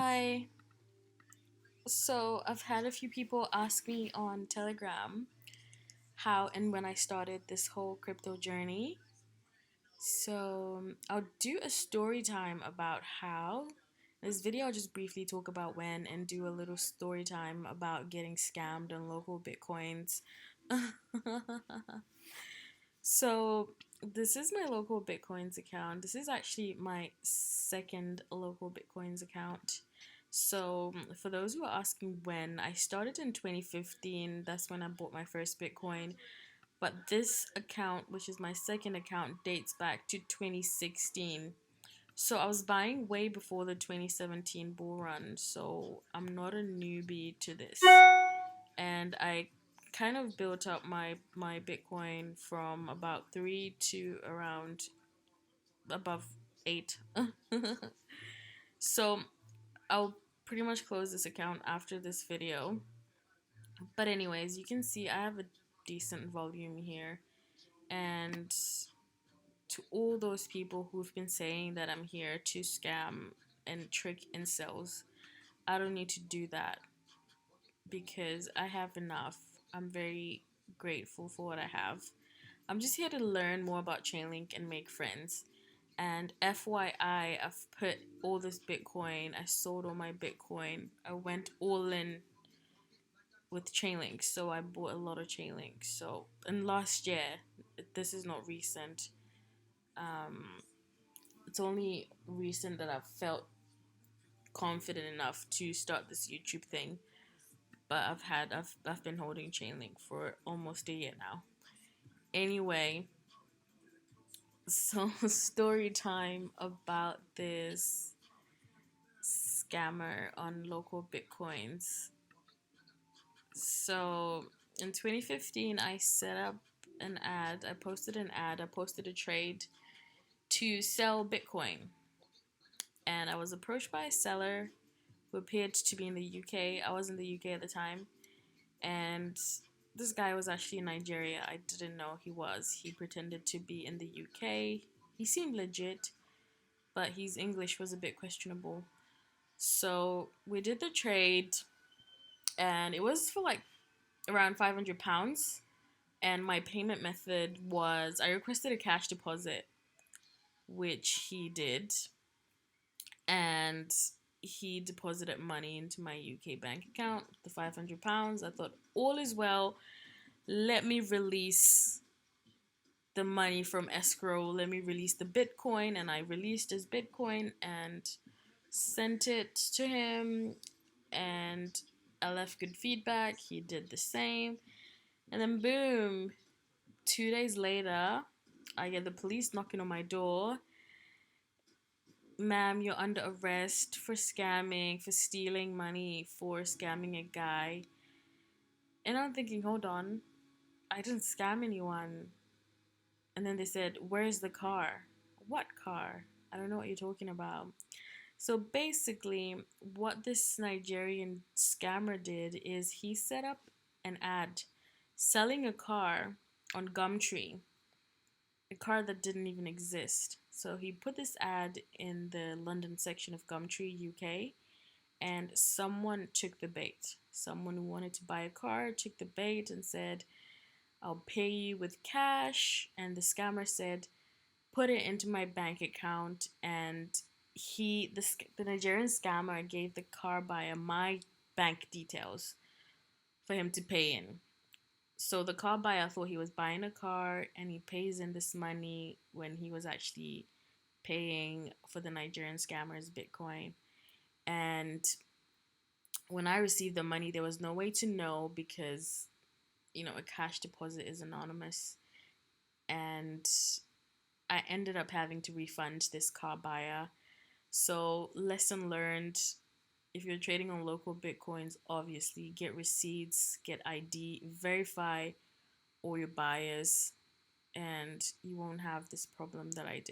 Hi. So I've had a few people ask me on Telegram how and when I started this whole crypto journey. So I'll do a story time about how. This video I'll just briefly talk about when and do a little story time about getting scammed on local bitcoins. So this is my local bitcoins account. This is actually my second local bitcoins account. So for those who are asking when, I started in 2015. That's when I bought my first bitcoin. But this account, which is my second account, dates back to 2016. So I was buying way before the 2017 bull run. So I'm not a newbie to this. And I kind of built up my Bitcoin from about 3 to around above 8. So I'll pretty much close this account after this video. But anyways, you can see I have a decent volume here. And to all those people who've been saying that I'm here to scam and trick incels, I don't need to do that because I have enough. I'm very grateful for what I have. I'm just here to learn more about Chainlink and make friends. And FYI, I've put all this Bitcoin, I sold all my Bitcoin, I went all in with Chainlink, so I bought a lot of Chainlink. So, and last year, this is not recent. It's only recent that I've felt confident enough to start this YouTube thing. But I've been holding Chainlink for almost a year now. Anyway, so story time about this scammer on local bitcoins. So in 2015, I set up an ad. I posted an ad. I posted a trade to sell Bitcoin, and I was approached by a seller who appeared to be in the UK. I was in the UK at the time, and this guy was actually in Nigeria. I didn't know he was. He pretended to be in the UK. He seemed legit, but his English was a bit questionable. So we did the trade, and it was for like around £500. And my payment method was I requested a cash deposit, which he did, and he deposited money into my UK bank account, the £500. I thought all is well. Let me release the money from escrow. Let me release the Bitcoin, and I released his Bitcoin and sent it to him, and I left good feedback. He did the same, and then boom, 2 days later, I get the police knocking on my door. Ma'am, you're under arrest for scamming, for stealing money, for scamming a guy. And I'm thinking, hold on, I didn't scam anyone. And then they said, where's the car? What car? I don't know what you're talking about. So basically, what this Nigerian scammer did is he set up an ad selling a car on Gumtree, a car that didn't even exist. So he put this ad in the London section of Gumtree, UK, and someone took the bait. Someone who wanted to buy a car took the bait and said, I'll pay you with cash. And the scammer said, put it into my bank account. And the Nigerian scammer gave the car buyer my bank details for him to pay in. So the car buyer thought he was buying a car, and he pays in this money when he was actually paying for the Nigerian scammer's Bitcoin. And when I received the money, there was no way to know because, a cash deposit is anonymous. And I ended up having to refund this car buyer. So, lesson learned, if you're trading on local bitcoins, obviously get receipts, get ID, verify all your buyers, and you won't have this problem that I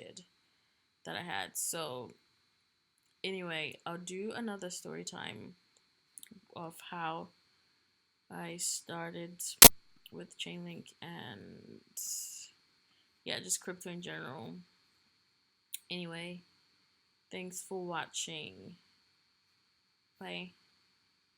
had. So, anyway, I'll do another story time of how I started with Chainlink and yeah, just crypto in general. Anyway, thanks for watching. Bye.